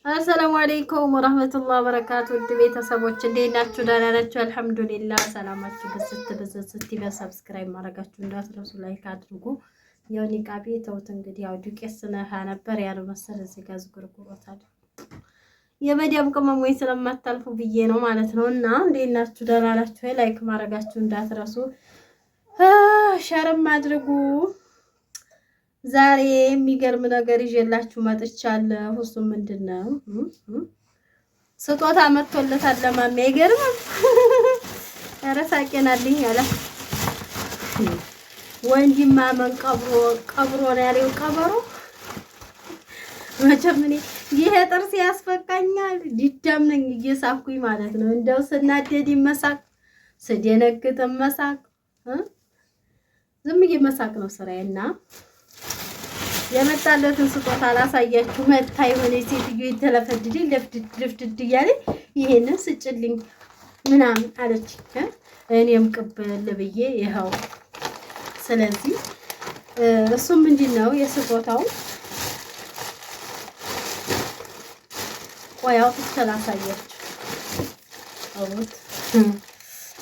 አሰላሙ አለይኩም ወራህመቱላሂ ወበረካቱ። ውድ ቤተሰቦች እንዴት ናችሁ? ደህና ናችሁ? አልሐምዱሊላህ። ሰላማችሁ ብዝት ይበል። ሰብስክራይብ ማድረጋችሁ እንዳትረሱ፣ ላይክ አድርጉ። ያው ኒቃቤ ተውት እንግዲህ ያው ዱቄት ስነሃ ነበር ያለው መሰል እዚህ ጋር ዝጉርጉሮታል። የመዲያም ቅመሞች ስለማታልፉ ብዬ ነው ማለት ነው። እና እንዴት ናችሁ? ደህና ናችሁ? ላይክ ማድረጋችሁ እንዳትረሱ፣ ሸርም አድርጉ። ዛሬ የሚገርም ነገር ይዤላችሁ መጥቻለሁ። እሱ ምንድነው? ስጦታ መጥቶለታል ለማሚ። አይገርምም? ኧረ ሳቄናልኝ አለ ወንድማ ማን ቀብሮ ነው ያለው ቀበሮ። መቼም እኔ ይሄ ጥርስ ያስፈቃኛል። ዲዳም ነኝ እየሳኩኝ ማለት ነው። እንደው ስናደድ መሳቅ፣ ስደነግጥ መሳቅ፣ ዝም ብዬ መሳቅ ነው ስራዬና የመጣለትን ስጦታ አላሳያችሁ። መታ የሆነ ሴትዮ የተለፈድልኝ ልፍድድ እያለኝ ይሄንን ስጭልኝ ምናምን አለች። እኔም ቅበል ብዬ ይኸው። ስለዚህ እሱም ምንድነው የስጦታው ቆያው ተላሳያችሁ። አውት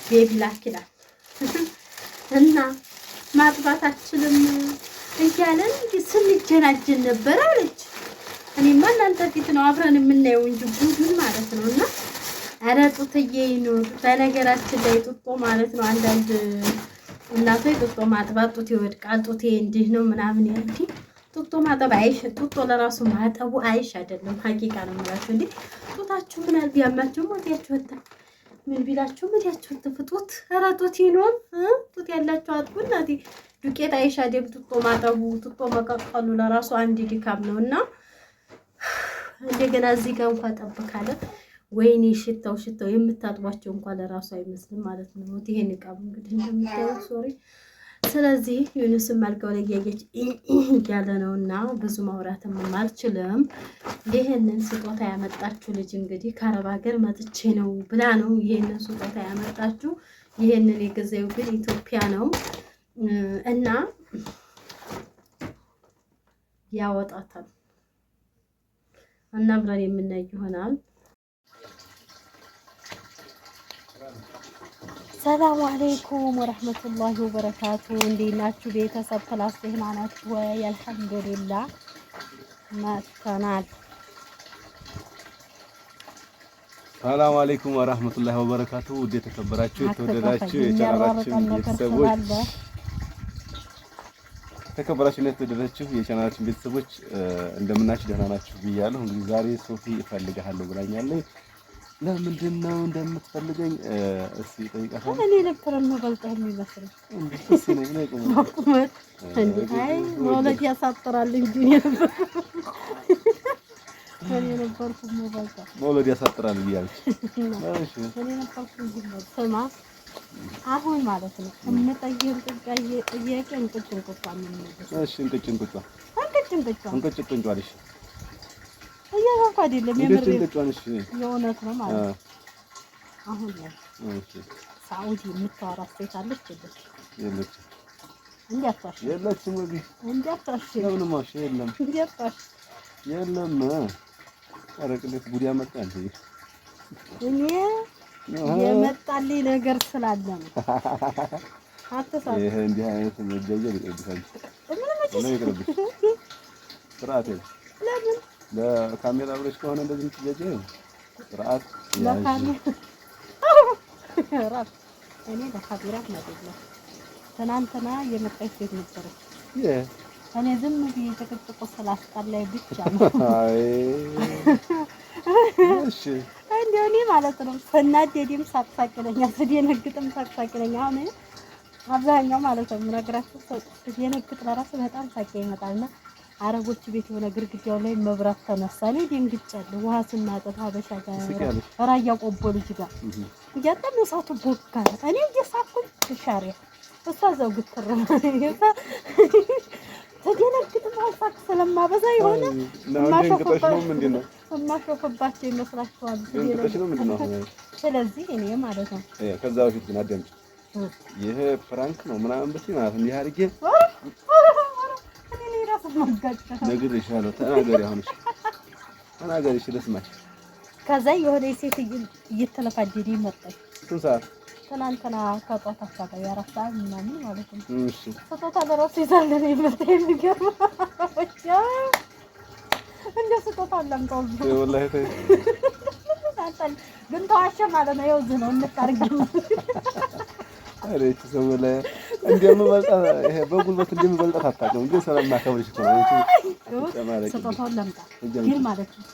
ቤቢ ላኪላ እና ማጥባታችንም እያለን ስንጀናጀን ነበር አለች። እኔማ እናንተ ፊት ነው አብረን የምናየው እንጂ ጉዱን ማለት ነው። እና ኧረ ጡትዬ ነው በነገራችን ላይ ጡጦ ማለት ነው። አንዳንድ እናቶች ጡጦ ማጥባት ጡት ይወድቃል፣ ጡቴ እንዲህ ነው ምናምን ያንቺ ጡጦ ማጠብ አይሽ፣ ጡጦ ለራሱ ማጠቡ አይሽ አይደለም። ሀቂቃ ነው የምላችሁ። እንዴ ጡታችሁ ምን አልቢያማችሁ ወዲያችሁ ወጣ ምን ቢላችሁ ወዲያችሁ ተፍጡት። ኧረ ጡት ይኖር ጡት ያላችሁ አጥቡ እናቴ። ዱቄት አይሻ ደም ጡጦ ማጠቡ ጡጦ መቀቀሉ ለራሱ አንድ ድካም ነውና እንደገና እዚህ ጋር እንኳን ጠብካለ ወይኔ ሽታው የምታጥቧቸው እንኳን ለራሱ አይመስልም ማለት ነው። ይሄን ቃም እንግዲህ እንደምታዩት ሶሪ። ስለዚህ ዩኒስም አልጋው ላይ ያየች ያለ ነውና ብዙ ማውራትም አልችልም። ይሄንን ስጦታ ያመጣችሁ ልጅ እንግዲህ ከአረብ ሀገር መጥቼ ነው ብላ ነው ይሄንን ስጦታ ያመጣችሁ። ይሄንን የገዛው ግን ኢትዮጵያ ነው እና ያወጣታል እና ብለን የምናይ ይሆናል። ሰላም አለይኩም ወራህመቱላሂ ወበረካቱ። እንዴት ናችሁ ቤተሰብ? ፕላስ ደህና ናችሁ ወይ? አልሐምዱሊላህ መጥተናል። ሰላም አለይኩም ወራህመቱላሂ ወበረካቱ። ውድ የተከበራችሁ የተወደዳችሁ የቻናላችን ቤተሰቦች እንደምናችሁ ደህና ናችሁ ብያለሁ። እንግዲህ ዛሬ ሶፊ እፈልግሃለሁ ብላኛለች። ለምንድን ነው እንደምትፈልገኝ እስቲ ጠይቃታለሁ። እኔ ነበር የምበልጠው የሚመስለው እሺ ነው ማቁመት አይ ወለድ ያሳጥራል እንጂ እኔ ነበርኩ የምበልጠው ወለድ ያሳጥራል ብያለች። እሺ እኔ ነበርኩ ስማ አሁን ማለት ነው የምጠይቅ ጥያቄ እንቅጭንቁጣ ምን ነው? እሺ እንቅጭንቁጣ አለሽ እያልኩ አይደለም የምር እንቅጭንቁጣ የእውነት ነው ማለት ነው። አሁን እሺ ሳውዲ የምታወራ ሴት አለች የለች እንዲያጣሽ የለችም ወይ እንዲያጣሽ ለምን ማሽ የለም እንዲያጣሽ የለም አረቅለት ጉድ ያመጣል እኔ የመጣልኝ ነገር ስላለ ነው። አትሳት ይሄ እንዲህ አይነት መጀጀል ይቀርብሻል። ምን ይቀርብሽ? ስርዓት ለምን ለካሜራ ብለሽ ከሆነ እንደዚህ የምትጀጀው ስርዓት ለካሜራ ራስ እኔ ለካሜራ ነው። ትናንትና የመጣች ሴት ነበረች። እኔ ዝም ብዬ ተቀጥቆ ስላስጣላይ ብቻ ነው። አይ እሺ እንደኔ ማለት ነው። ፈናዴም ሳቅሳቅለኛ ስደነግጥም ሳቅሳቅለኛ አሁን አብዛኛው ማለት ነው ምነግራችሁ ስደነግጥ ለራሱ በጣም ሳቄ ይመጣልና አረቦች ቤት የሆነ ግርግዳው ላይ መብራት ተነሳ። እኔ ደንግጫለሁ። ውሃ ስናጠፋ ሀበሻ ጋር ራያ ቆቦ ልጅ ጋር እያጠን እሳቱ ቦካ እኔ እየሳኩኝ ተሻሪያ እሷ ዘው ግትር ተደነግጥ ማሳክ ስለማበዛ የሆነ የማሾፍባቸው ይመስላችኋል። ስለዚህ እኔ ማለት ነው ከዛ በፊት ግን አዳምጪ ይሄ ፍራንክ ነው ምናምን ብትይ ማለት እንዲህ አድርጌ እኔ ራሱ ማጋጭ ነግሬሻለሁ። ተናገሪ አሁን እሺ ተናገሪ እሺ ልስማሽ። ከዛ የሆነ ሴት እየተለፋጀደ መጣች። ስንት ሰዓት? ትናንትና ከጧት አካባቢ 4 ሰዓት ምናምን ማለት ነው። እሺ ስጦታ ለራሱ ይዛለን ይመጣ የሚገርም እንደ ስጦታ አላምጣው ወላሂ ተይ ግን ተዋሸ ማለት ነው። ይኸው ነው እንታርገም አሬት ሰውላ እንደምበልጣ ይሄ በጉልበት እንደምበልጣት አታውቅም። ግን ስለማከብርሽ እኮ ነው እንጂ ስጦታውን ላምጣ ግን ማለት ነው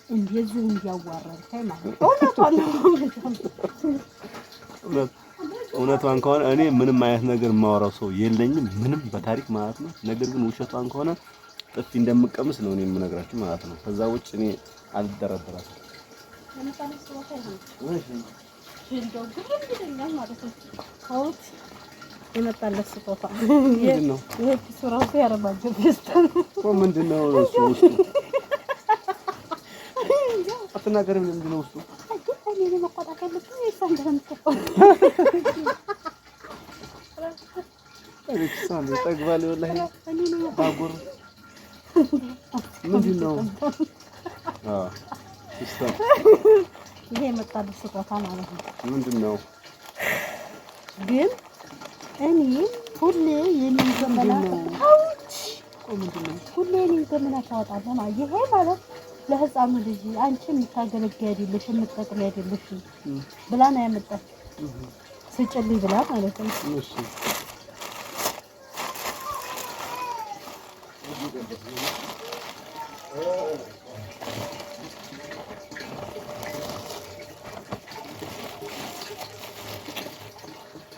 እንደዚህ እንዲያዋራኝ ማለት ነው። እውነቷን ከሆነ እኔ ምንም አይነት ነገር የማወራው ሰው የለኝም ምንም በታሪክ ማለት ነው። ነገር ግን ውሸቷን ከሆነ ጥፊ እንደምቀምስ ነው እኔ የምነግራችሁ ማለት ነው። ከዛ ውጭ እኔ አልደረደራትም። የመጣለት ስጦታ ምንድነው? ይሄ ሱራቱ ያረባጀው ደስታን እኮ ምንድነው እሱ ውስጡ? አትናገርም ምንድነው ውስጡ? እኔ መቆጣት ያለብኝ ይሳንደም ተቆጣ አለክሳን ጠግባለ ወላሂ ባጉር ምንድነው? ሲስተም ይሄ የመጣለት ስጦታ ማለት ነው። ምንድነው? ግን እኔ ሁሌ የኔን ዘመና ሁሌ የኔን ዘመና ታወጣለህ ማለት ይሄ ማለት ለህፃኑ ልጅ አንቺ የምታገለግይ አይደለሽ የምትጠቅሚ አይደለሽ ብላ ነው ያመጣች ስጭልኝ ብላ ማለት ነው። እሺ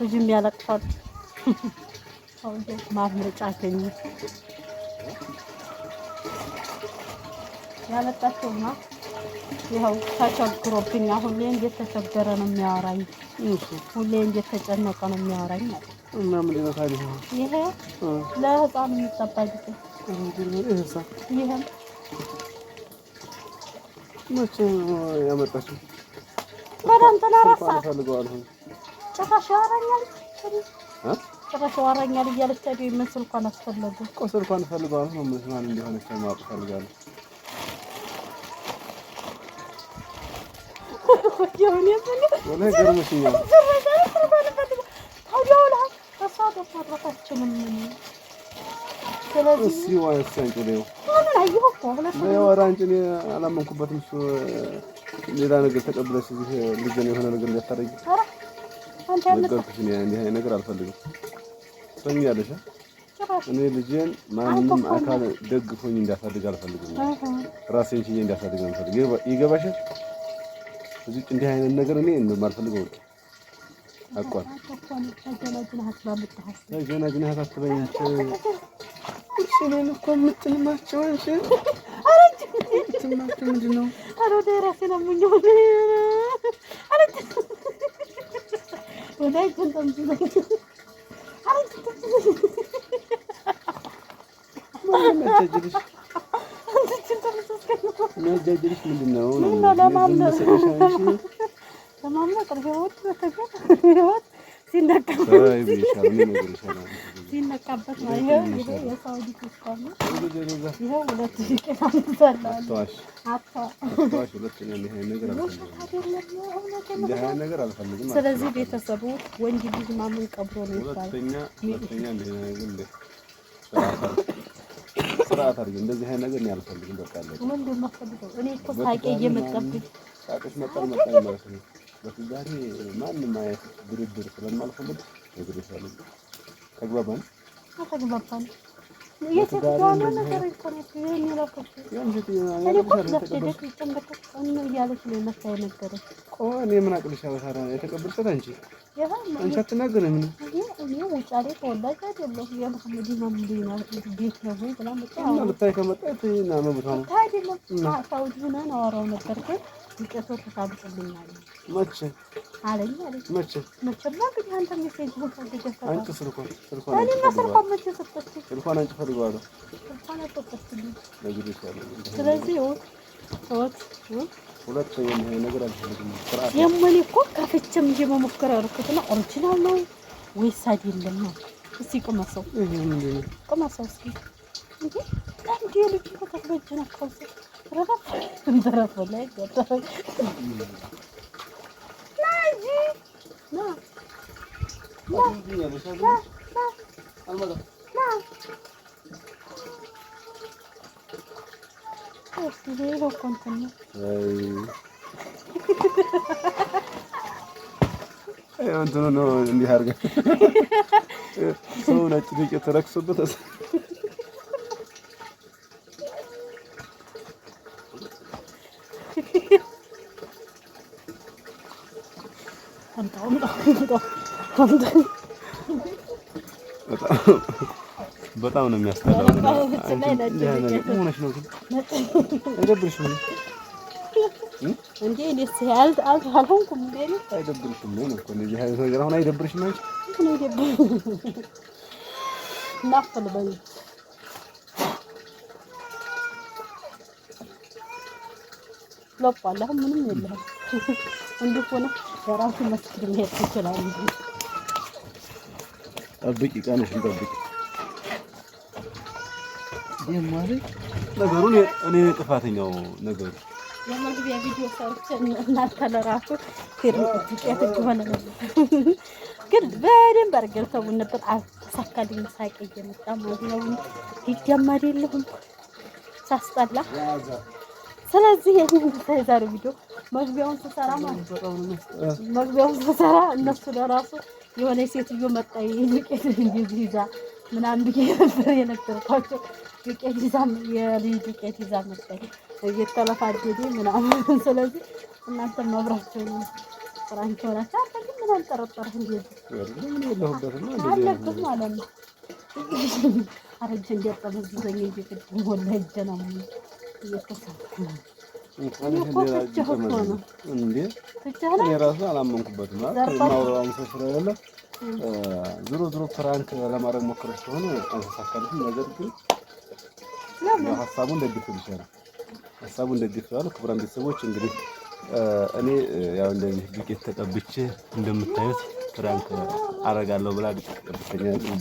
ልጅም ያለቅሳል። ማምለጫ አገኘ ያመጣችውና ይኸው ተቸግሮብኝ ሁሌ እንዴት ተቸገረ ነው የሚያወራኝ። ሁሌ እንዴት ተጨነቀ ነው የሚያወራኝ ማለት ነው። እና ምንድን ነው ታዲያ ይሄ ለህፃኑ የሚጠባቅ ይሄ መቼ ያመጣችው? በጣም ተናራሳ ፈልገዋለሁ ጭራሽ ያወራኛል ጭራሽ ያወራኛል እያለች ታዲያ ይመስል እንኳን አስፈለገ እኮ ስልኳን ፈልገዋለሁ ነው ምን ማን እንደሆነች ማወቅ ፈልጋለሁ። ወላሂ ገርመሽኛል። ስለዚህ ወሰንጭ ነው እኔ አላመንኩበትም። እሱ ሌላ ነገር ተቀብለሽ እዚህ ልጅ ነው የሆነ ነገር ሊያታረጊ ነገርኩሽ። እኔ እንዲህ አይነት ነገር አልፈልግም። ትሰሚያለሽ? እኔ ልጄን ማንም አካል ደግፎኝ እንዳሳድግ አልፈልግም። ራሴን ችዬ እንዳሳድግ ነው የምፈልገው። ይገባሻል? እዚህ እንዲህ አይነት ነገር እኔ እንደማልፈልገው አቋም ተገናጅናት አትበይኝ። እኔን እኮ የምትልማቸው አንቺ የምትልማቸው ምንድን ነው? ኧረ ወደ እራሴ ነው የምኘው ወደ አይተንጠምጥም የሚያጃጅልሽ ምንድን ነው? ለማምለጥ ህይወት ሲነቃበት ነው። ይኸው የሳውዲ ሲስተም ነው። ይኸው 2000 ቀን ስለዚህ ቤተሰቡ ወንድ ልጅ ማመን ቀብሮ ነው ይባላል። ስርዓት አድርጊ። እንደዚህ አይነት ነገር እኔ አልፈልግም። በቃ አለ ምንድን ነው የምፈልገው? እኔ እኮ ሳቄ እየመጣብኝ ሳቅሽ መጣል ማለት ነው። በትዳሬ ማንም አይነት ድርድር ስለማልፈልግ ነግሬሻለሁ። ተግባባን? ተግባባን። የትዳሬ ነገር እኮ ነው የሚላከው። እኔ እኮ ለፍደክ ጨንበተን እያለች ነው መሳይ ነገረች እኮ። እኔ ምን አቅልሻለሁ ታዲያ? የተቀበልሻት አንቺ አትናገሪም። እኔ ውጫሌ ተወላጅ አይደለሁም። የመሐመድ ኢማም ቤት ነው ወይ ብላ መጣ። ልታይ ከመጣች እና መብቷ ነው አይደለም። ሳውዲ ሆነን አወራው ነበር ግን ውጤቱ ተሳብጥልኛል። መቼ አለኝ አለኝ መቼማ እንግዲህ አንተ ሜሴጅ ሆን ፈልገህ አንቺ ስልኳን እኔማ ስልኳን መቼ ሰጠችኝ? ስልኳን አንቺ ፈልገዋለሁ ስልኳን አልሰጠችኝም። ነግሬሻለሁ። ስለዚህ ሁለተኛ ይሄ ነገር አልፈልግም። የምን እኮ ከፍቼም እንጂ መሞከር አልኩትና ኦሪጂናል ነው ወይስ አይደለም ነው? እስኪ ቅመሰው። ቅመሰው እስኪ እንዴ አንዴ ልጅ እኮ ተፈጀና ካውስ ረዳት እንደረፈ ላይ ገጠረ ናጂ ና እንትኑ ነው እንዲህ አድርገህ ሰው ነጭ ዱቄት ተረክሶበት በጣም ነው የሚያስጠላው። እንዴ እኔስ አልሆንኩም እንዴ አይደብርሽም ነው እኮ እንደዚህ አይነት ነገር አሁን አይደብርሽም አንቺ ምን አይደብርም ናፈል በይ ለቋላ ምንም የለም እንዴ ሆነ የራሱ መስክር ነው ይችላል እንዴ ጠብቂ ቀንሽን ጠብቂ ደማሪ ነገሩን እኔ ጥፋተኛው ነገሩ የመግቢያ ቪዲዮ ሰርቼ እናንተ ለራሱ ዱቄት ሆነ ግን በደንብ አድርገው ተው ነበር አሳካልኝ ሳይቀ እየመጣ ማለት ነው ይጀመር የለሁም ሳስጠላ ስለዚህ የዛሬ ቪዲዮ መግቢያውን ስሰራ ማለት መግቢያውን ስሰራ እነሱ ለራሱ የሆነ ሴትዮ መጣ ዱቄት እንደዚህ ይዛ ምናምን ነበር የነገርኳቸው ዱቄት ይዛ የልጅ ዱቄት ይዛ መጣች እየተለፋደደ ምናምን ስለዚህ እናንተ መብራቸው ነው ፍራንክ ወራታ ግን ምን አንጠረጠረህ እንደዚህ ምን የለሁበትም አለበት ማለት ነው አረጀ እንደተመዘዘኝ እየቀደም ወላሂ ጀናም እየተሰማ እንዴ እኔ ራሱ አላመንኩበትም ማለት ማውራውን ሰፍራ ያለ ዞሮ ፍራንክ ለማድረግ ሞክረሽ ከሆነ አንሳካልሽ ነገር ግን ሀሳቡን ደግፈልሻለሁ ሀሳቡን ደግፈዋለሁ ክቡራን ቤተሰቦች እንግዲህ እኔ ያው እንደዚህ ዱቄት ተቀብቼ እንደምታዩት ፍራንክ አረጋለሁ ብላ ዱቄት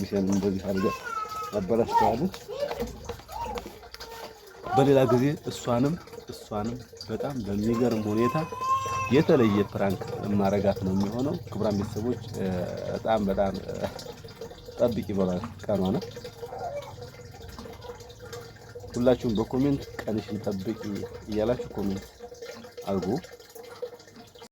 ቢሻን እንደዚህ አድርጋ አበላሽታለች በሌላ ጊዜ እሷንም በጣም በሚገርም ሁኔታ የተለየ ፍራንክ ማረጋት ነው የሚሆነው ክቡራን ቤተሰቦች በጣም ጠብቂ በሏት ቀኗና ሁላችሁም በኮሜንት ቀንሽን ጠብቂ እያላችሁ ኮሜንት አድርጉ